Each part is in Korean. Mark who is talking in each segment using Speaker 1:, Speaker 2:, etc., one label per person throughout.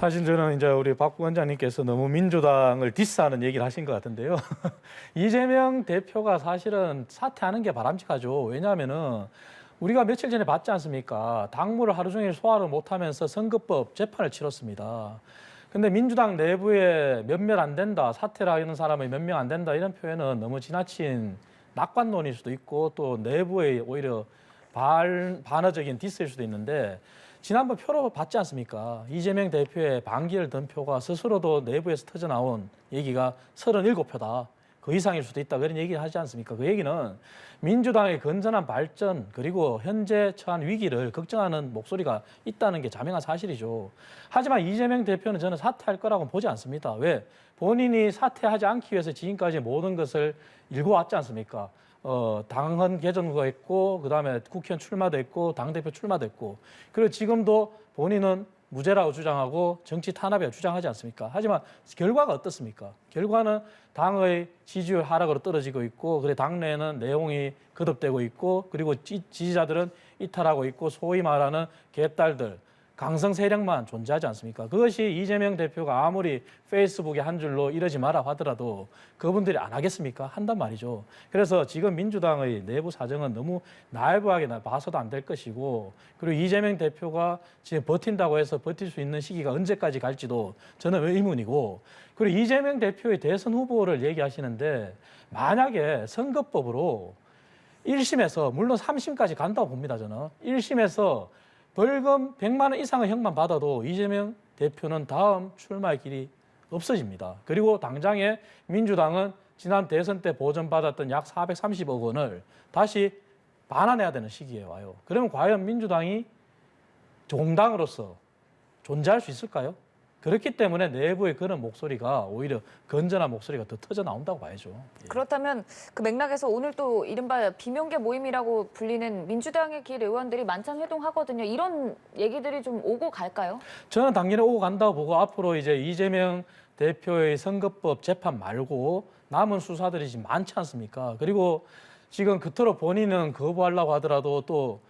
Speaker 1: 사실 저는 이제 우리 박 부원장님께서 너무 민주당을 디스하는 얘기를 하신 것 같은데요. 이재명 대표가 사실은 사퇴하는 게 바람직하죠. 왜냐하면은 우리가 며칠 전에 봤지 않습니까? 당무를 하루 종일 소화를 못하면서 선거법 재판을 치렀습니다. 근데 민주당 내부에 몇몇 안 된다, 사퇴를 하는 사람이 몇 명 안 된다 이런 표현은 너무 지나친 낙관론일 수도 있고 또 내부에 오히려 반어적인 디스일 수도 있는데 지난번 표로 봤지 않습니까? 이재명 대표의 반기를 든 표가 스스로도 내부에서 터져나온 얘기가 37표다. 그 이상일 수도 있다. 그런 얘기를 하지 않습니까? 그 얘기는 민주당의 건전한 발전 그리고 현재 처한 위기를 걱정하는 목소리가 있다는 게 자명한 사실이죠. 하지만 이재명 대표는 저는 사퇴할 거라고 보지 않습니다. 왜? 본인이 사퇴하지 않기 위해서 지금까지 모든 것을 일궈왔지 않습니까? 당헌 개정도 했고 그다음에 국회의원 출마도 했고 당대표 출마도 했고 그리고 지금도 본인은 무죄라고 주장하고 정치 탄압이라고 주장하지 않습니까? 하지만 결과가 어떻습니까? 결과는 당의 지지율 하락으로 떨어지고 있고 그래 당내에는 내용이 거듭되고 있고 그리고 지지자들은 이탈하고 있고 소위 말하는 개딸들 강성 세력만 존재하지 않습니까? 그것이 이재명 대표가 아무리 페이스북에 한 줄로 이러지 마라 하더라도 그분들이 안 하겠습니까? 한단 말이죠. 그래서 지금 민주당의 내부 사정은 너무 나이브하게 봐서도 안 될 것이고 그리고 이재명 대표가 지금 버틴다고 해서 버틸 수 있는 시기가 언제까지 갈지도 저는 의문이고 그리고 이재명 대표의 대선 후보를 얘기하시는데 만약에 선거법으로 1심에서 물론 3심까지 간다고 봅니다. 저는 1심에서 벌금 100만 원 이상의 형만 받아도 이재명 대표는 다음 출마의 길이 없어집니다. 그리고 당장에 민주당은 지난 대선 때 보전받았던 약 430억 원을 다시 반환해야 되는 시기에 와요. 그러면 과연 민주당이 정당으로서 존재할 수 있을까요? 그렇기 때문에 내부의 그런 목소리가 오히려 건전한 목소리가 더 터져 나온다고 봐야죠. 예.
Speaker 2: 그렇다면 그 맥락에서 오늘 또 이른바 비명계 모임이라고 불리는 민주당의 길 의원들이 만찬 회동하거든요. 이런 얘기들이 좀 오고 갈까요?
Speaker 1: 저는 당연히 오고 간다고 보고 앞으로 이제 이재명 대표의 선거법 재판 말고 남은 수사들이 지금 많지 않습니까? 그리고 지금 그토록 본인은 거부하려고 하더라도 또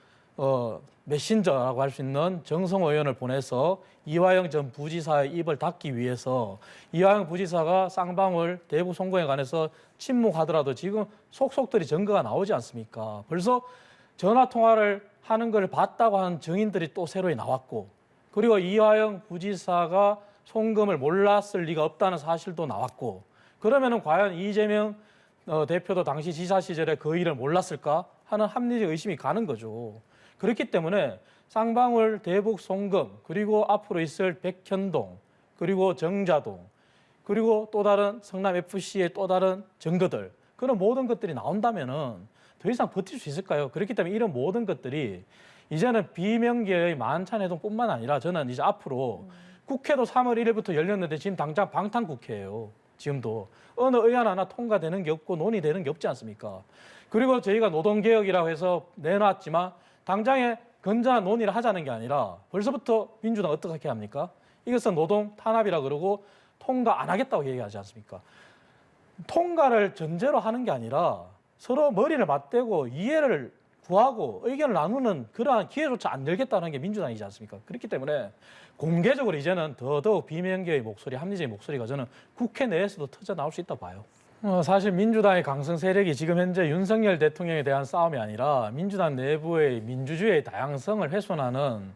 Speaker 1: 메신저라고 할 수 있는 정성호 의원을 보내서 이화영 전 부지사의 입을 닫기 위해서 이화영 부지사가 쌍방울 대북 송금에 관해서 침묵하더라도 지금 속속들이 증거가 나오지 않습니까? 벌써 전화 통화를 하는 걸 봤다고 하는 증인들이 또 새로 나왔고 그리고 이화영 부지사가 송금을 몰랐을 리가 없다는 사실도 나왔고 그러면은 과연 이재명 대표도 당시 지사 시절에 그 일을 몰랐을까 하는 합리적 의심이 가는 거죠. 그렇기 때문에 쌍방울 대북 송금 그리고 앞으로 있을 백현동 그리고 정자동 그리고 또 다른 성남FC의 또 다른 증거들 그런 모든 것들이 나온다면은 더 이상 버틸 수 있을까요? 그렇기 때문에 이런 모든 것들이 이제는 비명계의 만찬 회동뿐만 아니라 저는 이제 앞으로 국회도 3월 1일부터 열렸는데 지금 당장 방탄국회예요. 지금도 어느 의안 하나 통과되는 게 없고 논의되는 게 없지 않습니까? 그리고 저희가 노동개혁이라고 해서 내놨지만 당장에 건전한 논의를 하자는 게 아니라 벌써부터 민주당 어떻게 합니까? 이것은 노동 탄압이라 그러고 통과 안 하겠다고 얘기하지 않습니까? 통과를 전제로 하는 게 아니라 서로 머리를 맞대고 이해를 구하고 의견을 나누는 그러한 기회조차 안 열겠다는 게 민주당이지 않습니까? 그렇기 때문에 공개적으로 이제는 더더욱 비명계의 목소리, 합리적인 목소리가 저는 국회 내에서도 터져 나올 수 있다고 봐요. 사실 민주당의 강성 세력이 지금 현재 윤석열 대통령에 대한 싸움이 아니라 민주당 내부의 민주주의의 다양성을 훼손하는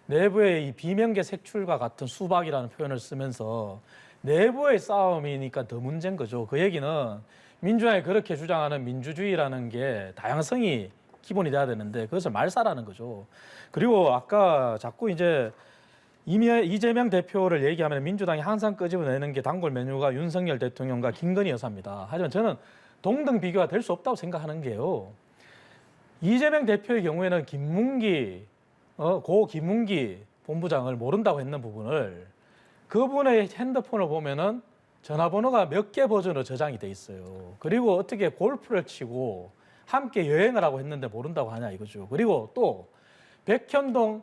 Speaker 1: 내부의 이 비명계 색출과 같은 수박이라는 표현을 쓰면서 내부의 싸움이니까 더 문제인 거죠. 그 얘기는 민주당이 그렇게 주장하는 민주주의라는 게 다양성이 기본이 돼야 되는데 그것을 말살하는 거죠. 그리고 아까 자꾸 이제 이재명 대표를 얘기하면 민주당이 항상 끄집어내는 게 단골 메뉴가 윤석열 대통령과 김건희 여사입니다. 하지만 저는 동등 비교가 될 수 없다고 생각하는 게요. 이재명 대표의 경우에는 고 김문기 본부장을 모른다고 했는 부분을 그분의 핸드폰을 보면은 전화번호가 몇 개 버전으로 저장이 돼 있어요. 그리고 어떻게 골프를 치고 함께 여행을 하고 했는데 모른다고 하냐 이거죠. 그리고 또 백현동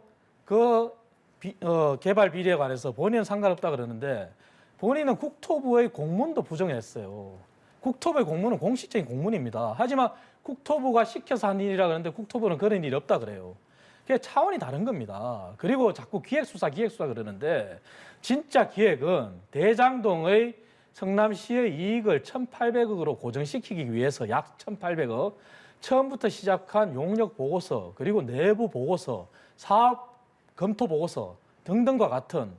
Speaker 1: 개발 비리에 관해서 본인은 상관없다 그러는데 본인은 국토부의 공문도 부정했어요. 국토부의 공문은 공식적인 공문입니다. 하지만 국토부가 시켜서 한 일이라 그러는데 국토부는 그런 일이 없다 그래요. 그게 차원이 다른 겁니다. 그리고 자꾸 기획수사 그러는데 진짜 기획은 대장동의 성남시의 이익을 1,800억으로 고정시키기 위해서 약 1,800억, 처음부터 시작한 용역 보고서, 그리고 내부 보고서, 사업 검토 보고서 등등과 같은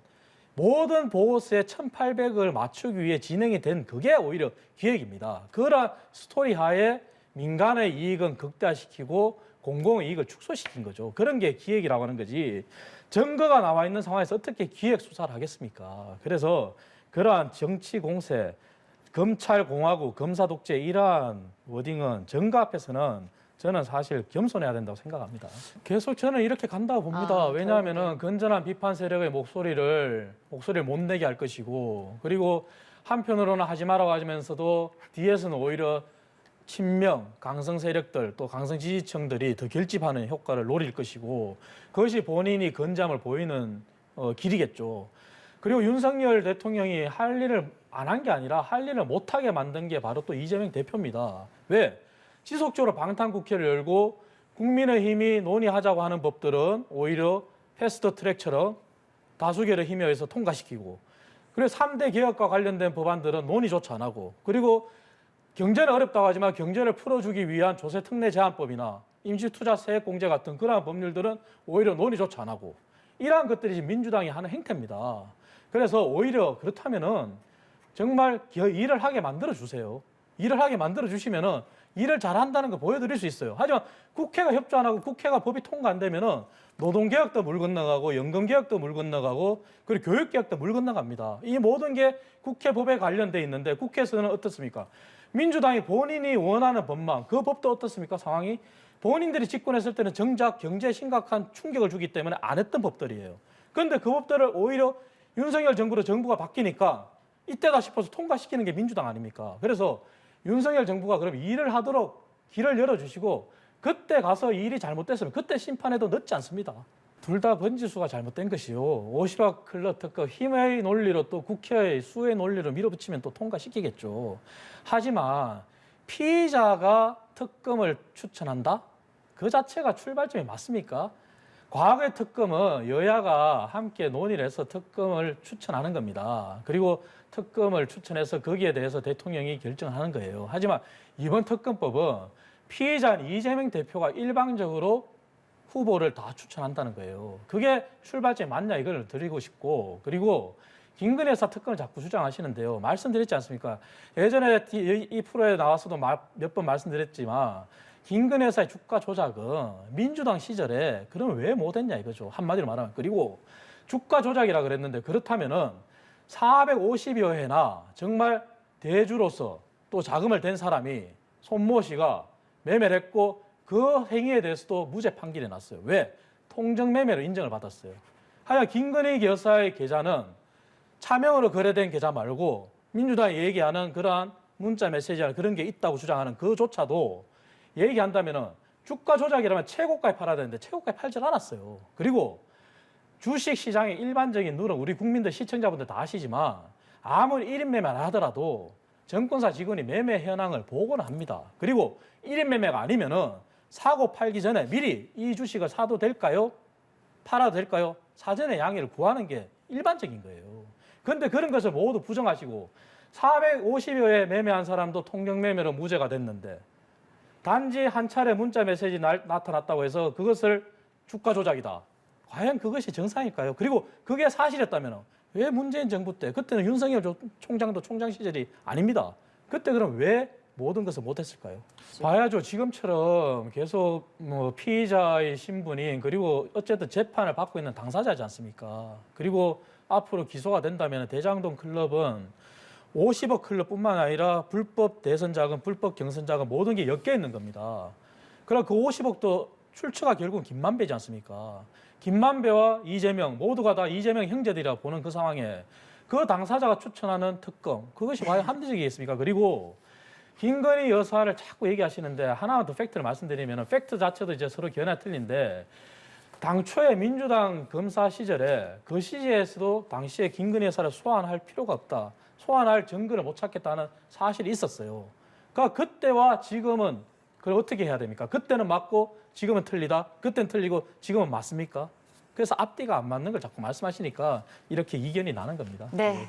Speaker 1: 모든 보고서에 1,800억을 맞추기 위해 진행이 된 그게 오히려 기획입니다. 그런 스토리 하에 민간의 이익은 극대화시키고 공공의 이익을 축소시킨 거죠. 그런 게 기획이라고 하는 거지. 증거가 나와 있는 상황에서 어떻게 기획 수사를 하겠습니까? 그래서 그러한 정치 공세, 검찰 공화국, 검사 독재 이러한 워딩은 증거 앞에서는 저는 사실 겸손해야 된다고 생각합니다. 계속 저는 이렇게 간다고 봅니다. 왜냐하면은 건전한 비판 세력의 목소리를 못 내게 할 것이고, 그리고 한편으로는 하지 말라고 하면서도 뒤에서는 오히려 친명, 강성 세력들 또 강성 지지층들이 더 결집하는 효과를 노릴 것이고, 그것이 본인이 건재함을 보이는 길이겠죠. 그리고 윤석열 대통령이 할 일을 안 한 게 아니라 할 일을 못하게 만든 게 바로 또 이재명 대표입니다. 왜? 지속적으로 방탄국회를 열고 국민의힘이 논의하자고 하는 법들은 오히려 패스트트랙처럼 다수결의 힘에 의해서 통과시키고, 그리고 3대 개혁과 관련된 법안들은 논의조차 안 하고, 그리고 경제는 어렵다고 하지만 경제를 풀어주기 위한 조세특례 제한법이나 임시투자 세액공제 같은 그러한 법률들은 오히려 논의조차 안 하고, 이러한 것들이 지금 민주당이 하는 행태입니다. 그래서 오히려 그렇다면은 정말 일을 하게 만들어 주세요. 일을 하게 만들어 주시면은 일을 잘한다는 거 보여드릴 수 있어요. 하지만 국회가 협조 안 하고 국회가 법이 통과 안 되면은 노동개혁도 물 건너가고 연금개혁도 물 건너가고 그리고 교육개혁도 물 건너갑니다. 이 모든 게 국회 법에 관련돼 있는데 국회에서는 어떻습니까? 민주당이 본인이 원하는 법만, 그 법도 어떻습니까? 상황이 본인들이 집권했을 때는 정작 경제에 심각한 충격을 주기 때문에 안 했던 법들이에요. 그런데 그 법들을 오히려 윤석열 정부로 정부가 바뀌니까 이때다 싶어서 통과시키는 게 민주당 아닙니까? 그래서 윤석열 정부가 그럼 일을 하도록 길을 열어주시고, 그때 가서 일이 잘못됐으면 그때 심판해도 늦지 않습니다. 둘 다 번지수가 잘못된 것이요. 50억 클럽 특검 힘의 논리로 또 국회의 수의 논리로 밀어붙이면 또 통과시키겠죠. 하지만 피의자가 특검을 추천한다? 그 자체가 출발점이 맞습니까? 과거의 특검은 여야가 함께 논의를 해서 특검을 추천하는 겁니다. 그리고 특검을 추천해서 거기에 대해서 대통령이 결정하는 거예요. 하지만 이번 특검법은 피의자인 이재명 대표가 일방적으로 후보를 다 추천한다는 거예요. 그게 출발점이 맞냐 이걸 드리고 싶고, 그리고 김건희 여사 특검을 자꾸 주장하시는데요. 말씀드렸지 않습니까? 예전에 이 프로에 나와서도 몇 번 말씀드렸지만 김건희 여사의 주가 조작은 민주당 시절에 그러면 왜 못했냐 이거죠. 한마디로 말하면. 그리고 주가 조작이라 그랬는데 그렇다면은 450여 회나 정말 대주로서 또 자금을 댄 사람이 손모 씨가 매매를 했고 그 행위에 대해서도 무죄 판결이 났어요. 왜? 통정매매로 인정을 받았어요. 하여간 김건희 여사의 계좌는 차명으로 거래된 계좌 말고 민주당이 얘기하는 그러한 문자 메시지나 그런 게 있다고 주장하는 그조차도 얘기한다면은 주가 조작이라면 최고가에 팔아야 되는데 최고가에 팔질 않았어요. 그리고 주식 시장의 일반적인 룰은 우리 국민들 시청자분들 다 아시지만 아무리 1인 매매를 하더라도 정권사 직원이 매매 현황을 보고는 합니다. 그리고 1인 매매가 아니면은 사고 팔기 전에 미리 이 주식을 사도 될까요? 팔아도 될까요? 사전에 양해를 구하는 게 일반적인 거예요. 그런데 그런 것을 모두 부정하시고 450여 회 매매한 사람도 통정매매로 무죄가 됐는데 단지 한 차례 문자 메시지 나타났다고 해서 그것을 주가 조작이다. 과연 그것이 정상일까요? 그리고 그게 사실이었다면 왜 문재인 정부 때, 그때는 윤석열 총장도 총장 시절이 아닙니다. 그때 그럼 왜 모든 것을 못했을까요? 봐야죠. 지금처럼 계속 피의자의 신분인, 그리고 어쨌든 재판을 받고 있는 당사자지 않습니까? 그리고 앞으로 기소가 된다면 대장동 클럽은 50억 클럽뿐만 아니라 불법 대선 자금, 불법 경선 자금 모든 게 엮여 있는 겁니다. 그럼 그 50억도 출처가 결국은 김만배지 않습니까? 김만배와 이재명 모두가 다 이재명 형제들이라 보는 그 상황에 그 당사자가 추천하는 특검, 그것이 과연 합리적이겠습니까? 그리고 김건희 여사를 자꾸 얘기하시는데 하나만 더 팩트를 말씀드리면 팩트 자체도 이제 서로 견해가 틀린데, 당초에 민주당 검사 시절에 그 시기에서도 당시에 김건희 여사를 소환할 필요가 없다, 소환할 증거를 못 찾겠다는 사실이 있었어요. 그러니까 그때와 지금은 그걸 어떻게 해야 됩니까? 그때는 맞고 지금은 틀리다. 그땐 틀리고 지금은 맞습니까? 그래서 앞뒤가 안 맞는 걸 자꾸 말씀하시니까 이렇게 이견이 나는 겁니다.
Speaker 2: 네.